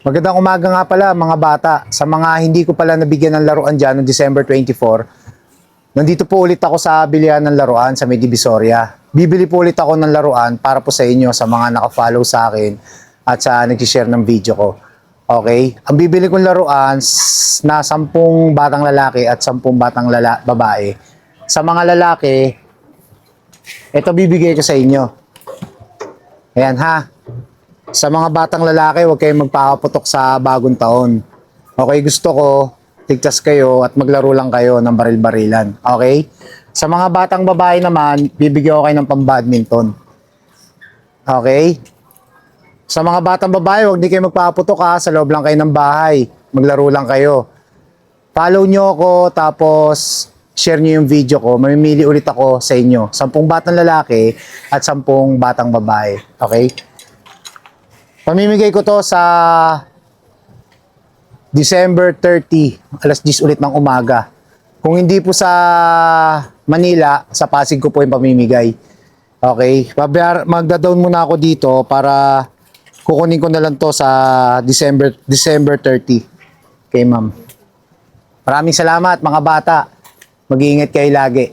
Magandang umaga nga pala mga bata. Sa mga hindi ko pala nabigyan ng laruan dyan noong December 24, nandito po ulit ako sa bilihan ng laruan sa May Divisoria. Bibili po ulit ako ng laruan para po sa inyo sa mga nakafollow sa akin at sa nag-share ng video ko. Okay? Ang bibili kong laruan na 10 batang lalaki at 10 batang babae. Sa mga lalaki, ito bibigay ko sa inyo. Ayan ha. Sa mga batang lalaki, huwag kayong magpakaputok sa bagong taon. Okay, gusto ko, tigtas kayo at maglaro lang kayo ng baril-barilan. Okay? Sa mga batang babae naman, bibigyan ko kayo ng pang-badminton. Okay? Sa mga batang babae, huwag di kayo magpakaputok ha. Sa loob lang kayo ng bahay. Maglaro lang kayo. Follow nyo ako, tapos share nyo yung video ko. Mamimili ulit ako sa inyo. 10 batang lalaki at 10 batang babae. Okay? Pamimigay ko to sa December 30, alas 10 ulit ng umaga. Kung hindi po sa Manila, sa Pasig ko po yung pamimigay. Okay? Magda-down muna ako dito para kukunin ko na lang to sa December 30. Okay, ma'am. Maraming salamat mga bata. Mag-iingat kayo lagi.